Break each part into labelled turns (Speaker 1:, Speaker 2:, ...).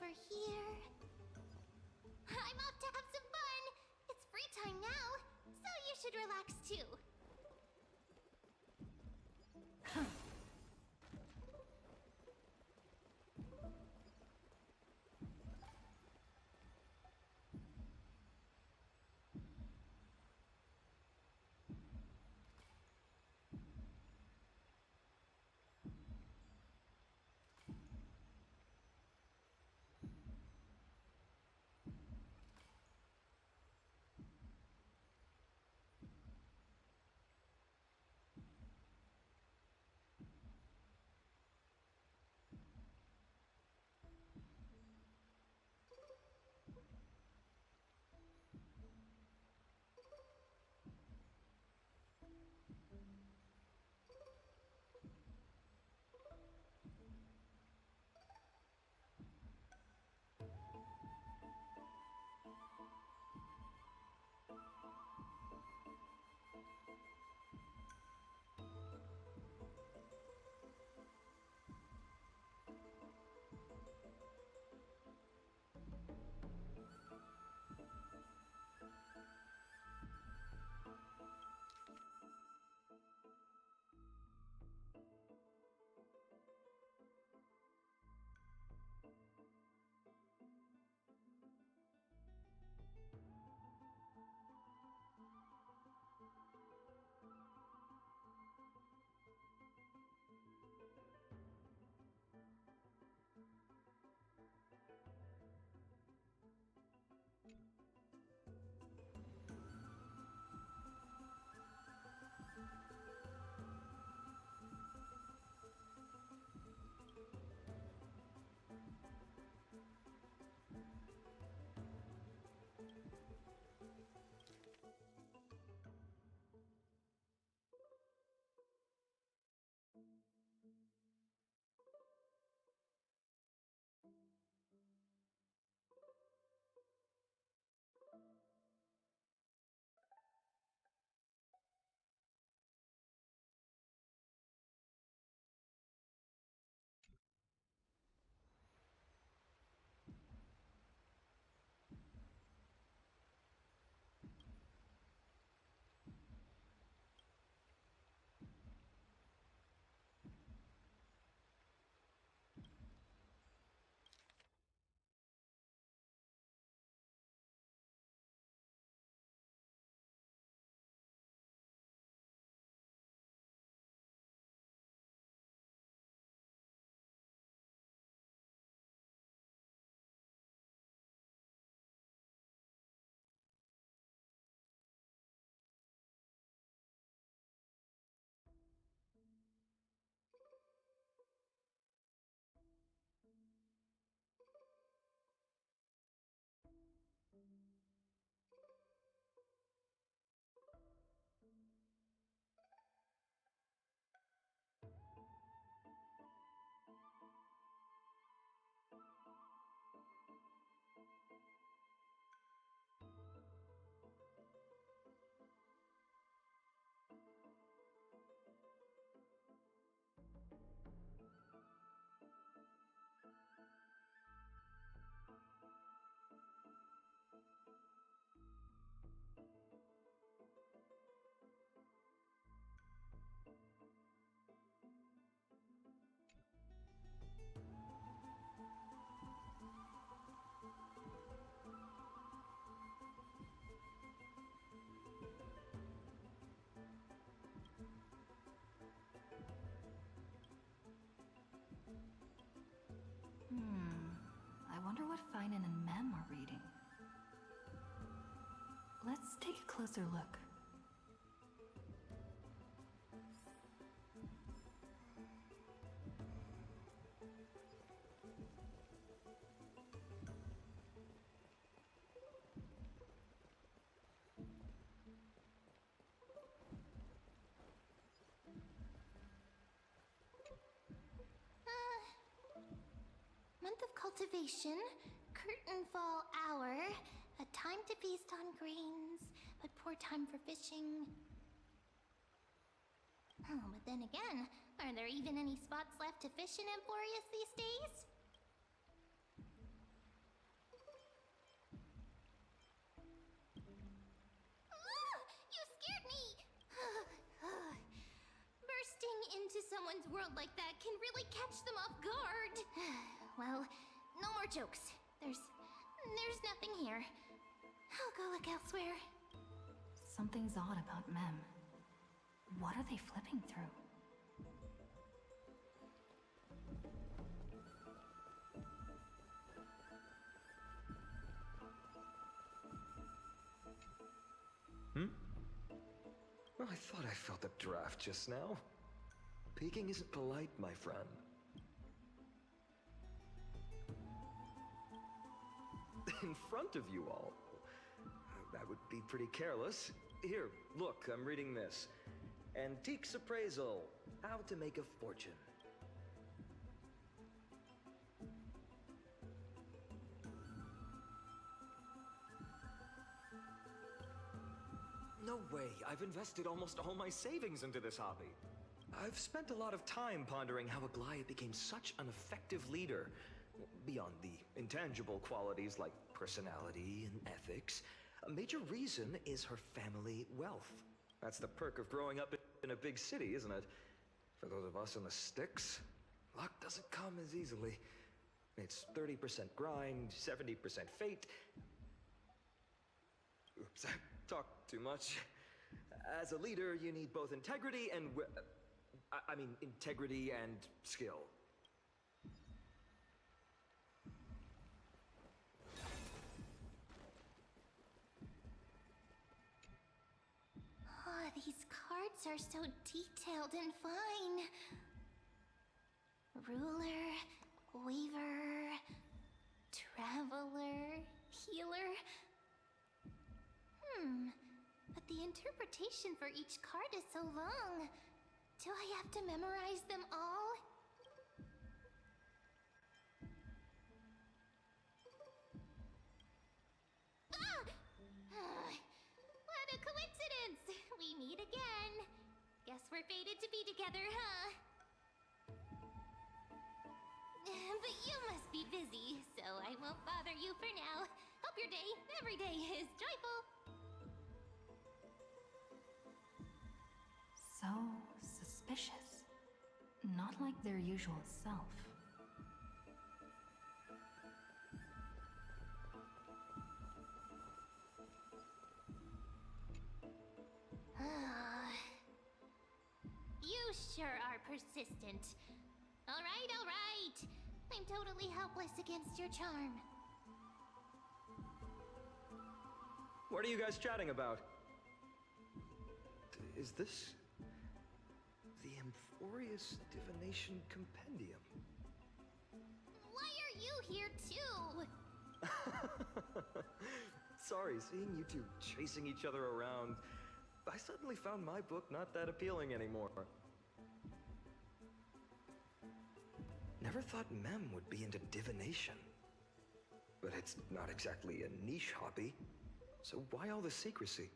Speaker 1: over here. I'm off to have some fun! It's free time now, so you should relax too.
Speaker 2: I wonder what Finan and Mem are reading. Let's take a closer look.
Speaker 1: Month of cultivation, curtain fall hour, a time to feast on grains, but poor time for fishing. Oh, but then again, are there even any spots left to fish in Amphoreus these days? someone's world like that can really catch them off guard. Well, no more jokes. There's nothing here. I'll go look elsewhere.
Speaker 2: Something's odd about Mem. What are they flipping through?
Speaker 3: Well, I thought I felt a draft just now. Peeking isn't polite, my friend. In front of you all. That would be pretty careless. Here, look, I'm reading this. Antiques Appraisal. How to make a fortune. No way. I've invested almost all my savings into this hobby. I've spent a lot of time pondering how Aglaia became such an effective leader. Beyond the intangible qualities like personality and ethics, a major reason is her family wealth. That's the perk of growing up in a big city, isn't it? For those of us in the sticks, luck doesn't come as easily. It's 30% grind, 70% fate. Oops, I talked too much. As a leader, you need both integrity and integrity and skill.
Speaker 1: Oh, these cards are so detailed and fine. Ruler, weaver, traveler, healer. But the interpretation for each card is so long. Do I have to memorize them all? Ah! What a coincidence! We meet again. Guess we're fated to be together, huh? But you must be busy, so I won't bother you for now. Hope your day, every day, is joyful.
Speaker 2: So suspicious. Not like their usual self.
Speaker 1: You sure are persistent. All right. I'm totally helpless against your charm.
Speaker 3: What are you guys chatting about? Is this the Amphoreus Divination Compendium?
Speaker 1: Why are you here too?
Speaker 3: Sorry, seeing you two chasing each other around, I suddenly found my book not that appealing anymore. Never thought Mem would be into divination. But it's not exactly a niche hobby, so why all the secrecy?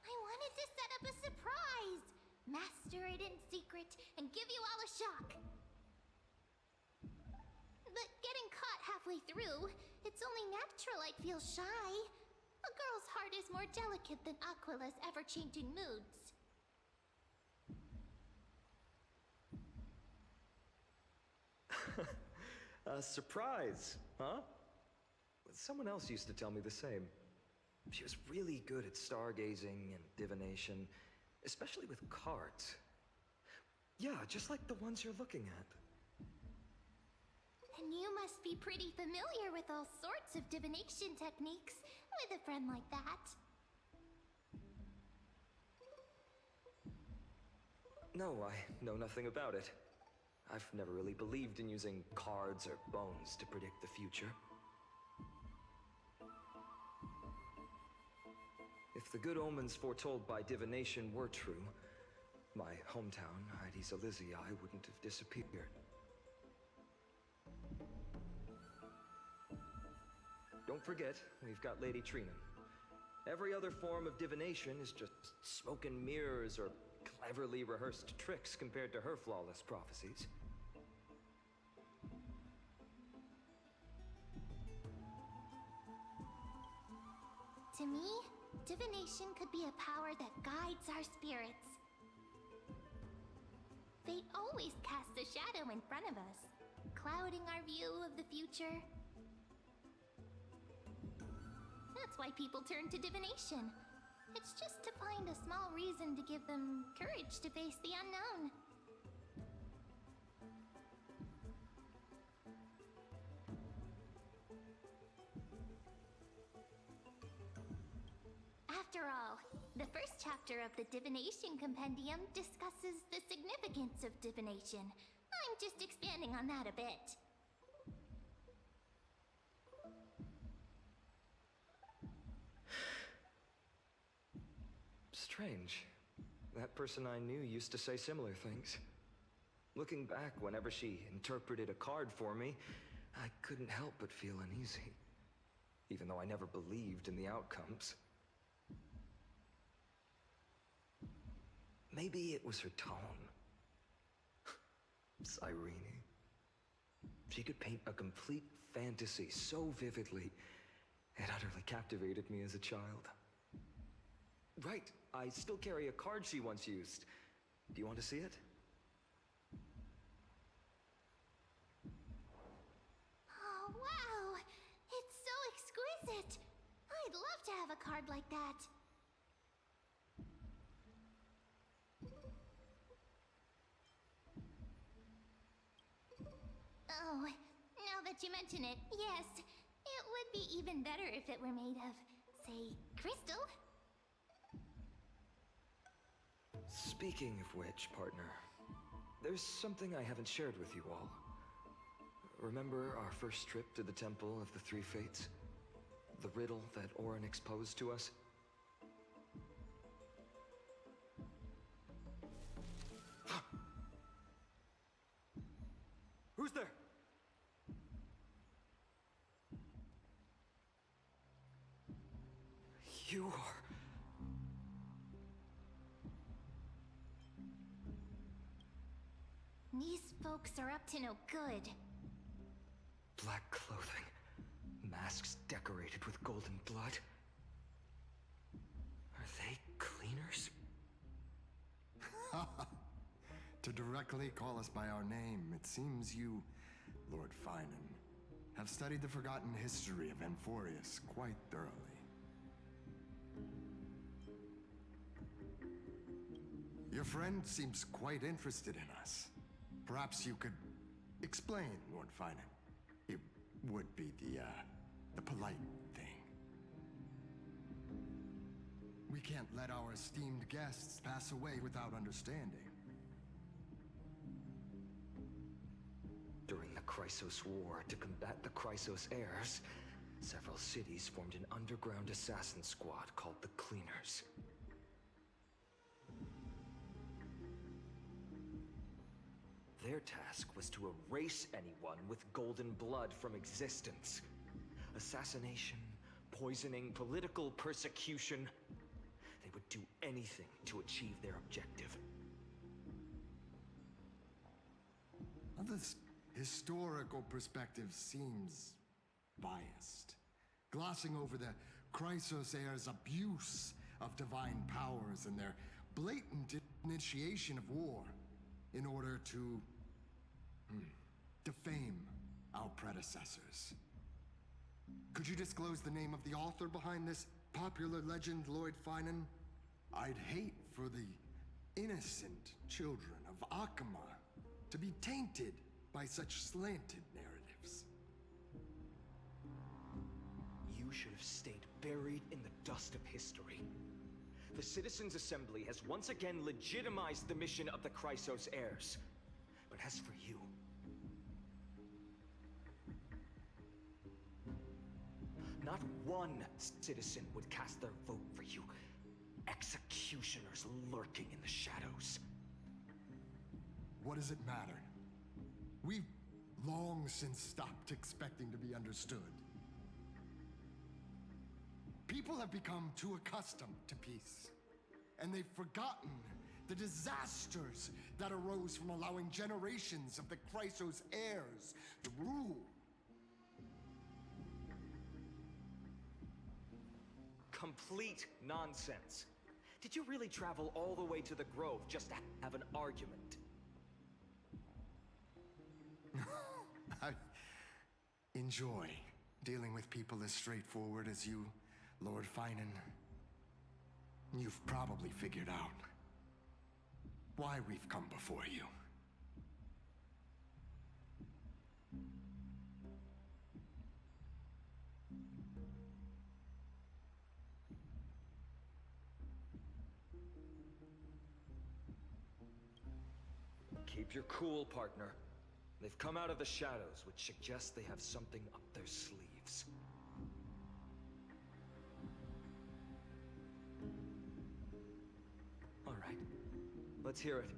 Speaker 1: I wanted to set up a surprise! Master it in secret and give you all a shock. But getting caught halfway through, it's only natural I'd feel shy. A girl's heart is more delicate than Aquila's ever-changing moods.
Speaker 3: A surprise, huh? Someone else used to tell me the same. She was really good at stargazing and divination, especially with cards. Yeah, just like the ones you're looking at.
Speaker 1: And you must be pretty familiar with all sorts of divination techniques with a friend like that.
Speaker 3: No, I know nothing about it. I've never really believed in using cards or bones to predict the future. If the good omens foretold by divination were true, my hometown, Hydes Elysiae, wouldn't have disappeared. Don't forget, we've got Lady Trina. Every other form of divination is just smoke and mirrors or cleverly rehearsed tricks compared to her flawless prophecies.
Speaker 1: To me, divination could be a power that guides our spirits. always casts a shadow in front of us, clouding our view of the future. That's why people turn to divination. It's just to find a small reason to give them courage to face the unknown. After all, the first chapter of the Divination Compendium discusses the significance of divination. I'm just expanding on that a bit.
Speaker 3: Strange. That person I knew used to say similar things. Looking back, whenever she interpreted a card for me, I couldn't help but feel uneasy. Even though I never believed in the outcomes. Maybe it was her tone. Cyrene. She could paint a complete fantasy so vividly, it utterly captivated me as a child. Right, I still carry a card she once used. Do you want to see it?
Speaker 1: Oh, wow! It's so exquisite! I'd love to have a card like that. Oh, now that you mention it, yes. It would be even better if it were made of, say, crystal.
Speaker 3: Speaking of which, partner, there's something I haven't shared with you all. Remember our first trip to the Temple of the Three Fates? The riddle that Orin exposed to us? Who's there? You are...
Speaker 1: These folks are up to no good.
Speaker 3: Black clothing, masks decorated with golden blood. Are they cleaners?
Speaker 4: To directly call us by our name, it seems you, Lord Finan, have studied the forgotten history of Amphoreus quite thoroughly. Your friend seems quite interested in us. Perhaps you could explain, Lord Finan. It would be the polite thing. We can't let our esteemed guests pass away without understanding.
Speaker 3: During the Chrysos War, to combat the Chrysos heirs, several cities formed an underground assassin squad called the Cleaners. Their task was to erase anyone with golden blood from existence. Assassination, poisoning, political persecution. They would do anything to achieve their objective.
Speaker 4: Now, this historical perspective seems biased, glossing over the Chrysos heirs' abuse of divine powers and their blatant initiation of war in order to defame our predecessors. Could you disclose the name of the author behind this popular legend, Lord Finan? I'd hate for the innocent children of Akama to be tainted by such slanted narratives.
Speaker 3: You should have stayed buried in the dust of history. The Citizens' Assembly has once again legitimized the mission of the Chrysos heirs. But as for you... not one citizen would cast their vote for you. Executioners lurking in the shadows.
Speaker 4: What does it matter? We've long since stopped expecting to be understood. People have become too accustomed to peace, and they've forgotten the disasters that arose from allowing generations of the Chrysos heirs to rule.
Speaker 3: Complete nonsense. Did you really travel all the way to the Grove just to have an argument?
Speaker 4: Enjoy dealing with people as straightforward as you, Lord Finan. You've probably figured out why we've come before you.
Speaker 3: Keep your cool, partner. They've come out of the shadows, which suggests they have something up their sleeves. All right, let's hear it.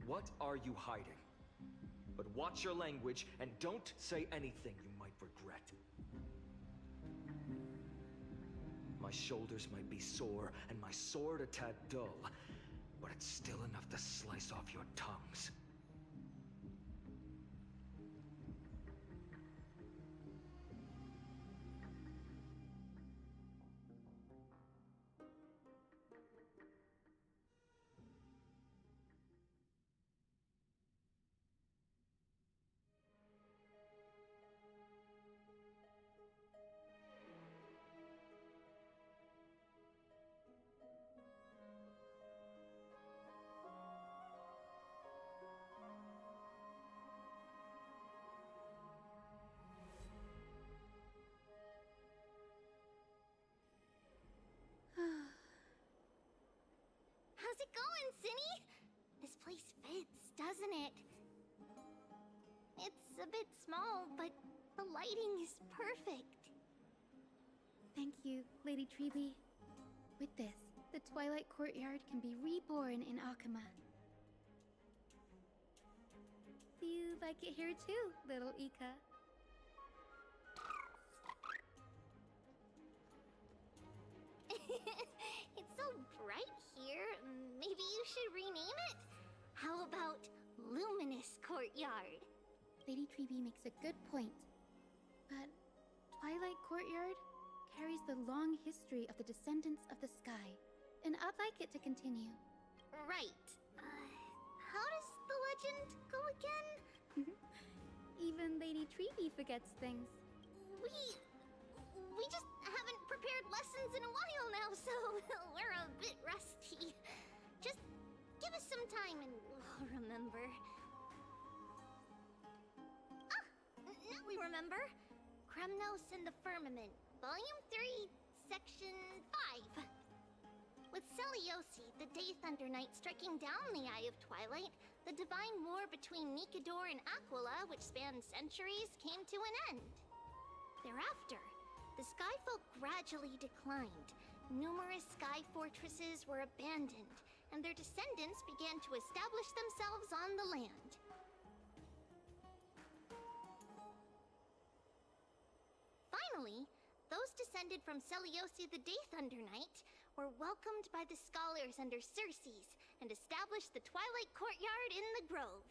Speaker 3: What are you hiding? But watch your language and don't say anything you might regret. My shoulders might be sore and my sword a tad dull, but it's still enough to slice off your tongues.
Speaker 1: How's it going, Cinny? This place fits, doesn't it? It's a bit small, but the lighting is perfect.
Speaker 5: Thank you, Lady Treeby. With this, the Twilight Courtyard can be reborn in Akama. Do you like it here too, little Ika?
Speaker 1: It's so bright here. Maybe you should rename it? How about Luminous Courtyard?
Speaker 5: Lady Treeby makes a good point. But Twilight Courtyard carries the long history of the descendants of the sky, and I'd like it to continue.
Speaker 1: Right. How does the legend go again?
Speaker 5: Even Lady Treeby forgets things.
Speaker 1: We just haven't prepared lessons in a while now, so we're a bit rusty. Just give us some time and we'll remember. Now we remember. Kremnos and the Firmament, Volume 3, Section 5. With Seliosi, the Day Thunder Knight, striking down the Eye of Twilight, the divine war between Nikador and Aquila, which spanned centuries, came to an end. Thereafter, the Skyfolk gradually declined. Numerous sky fortresses were abandoned, and their descendants began to establish themselves on the land. Finally, those descended from Seliosi the Day Thunder Knight were welcomed by the scholars under Circes and established the Twilight Courtyard in the Grove.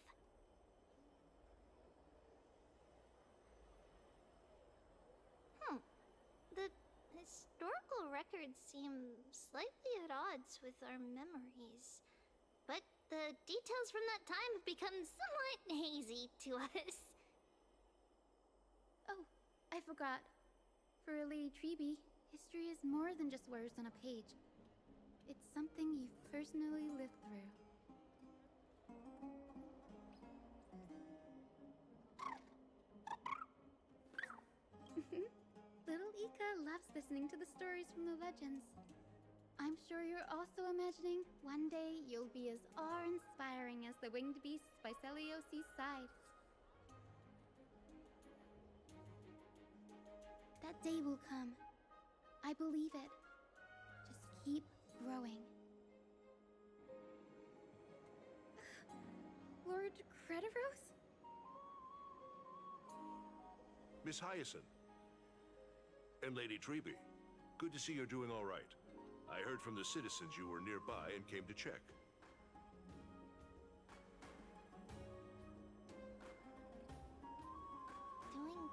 Speaker 1: The historical records seem slightly at odds with our memories. But the details from that time have become somewhat hazy to us.
Speaker 5: Oh, I forgot. For Lady Treeby, history is more than just words on a page. It's something you've personally lived through. Little Ika loves listening to the stories from the legends. I'm sure you're also imagining one day you'll be as awe-inspiring as the winged beasts by Seliosi's side. That day will come. I believe it. Just keep growing. Lord Crediros?
Speaker 6: Miss Hyacinth. And Lady Treeby. Good to see you're doing all right. I heard from the citizens you were nearby and came to check.
Speaker 1: Doing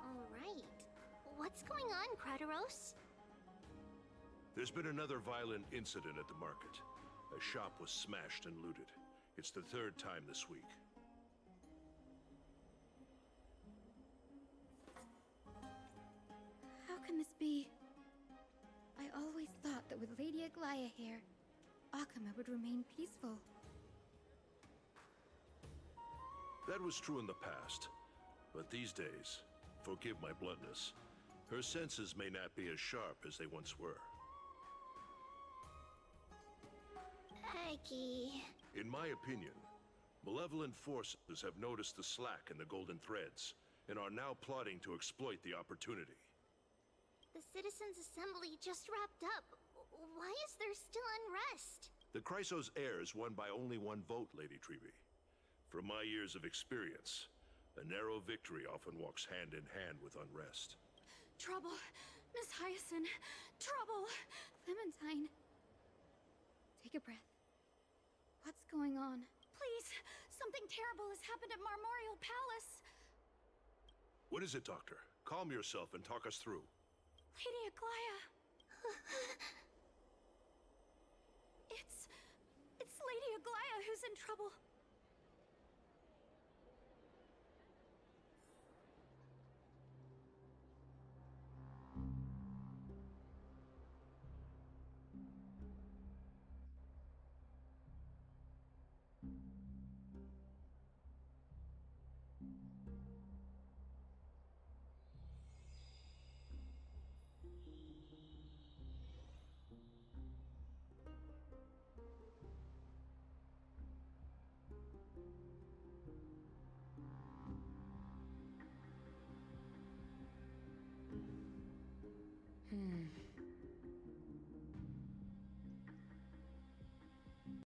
Speaker 1: all right. What's going on, Crediros?
Speaker 6: There's been another violent incident at the market. A shop was smashed and looted. It's the third time this week.
Speaker 5: can this be? I always thought that with Lady Aglaya here, Akama would remain peaceful.
Speaker 6: That was true in the past. But these days, forgive my bluntness, her senses may not be as sharp as they once were.
Speaker 1: Aggie.
Speaker 6: In my opinion, malevolent forces have noticed the slack in the Golden Threads and are now plotting to exploit the opportunity.
Speaker 1: The Citizens' Assembly just wrapped up. Why is there still unrest?
Speaker 6: The Chrysos heirs won by only one vote, Lady Treby. From my years of experience, a narrow victory often walks hand in hand with unrest.
Speaker 5: Trouble! Miss Hyacinth! Trouble! Clementine. Take a breath. What's going on? Please! Something terrible has happened at Marmorial Palace!
Speaker 6: What is it, Doctor? Calm yourself and talk us through.
Speaker 5: Lady Aglaya! It's Lady Aglaya who's in trouble.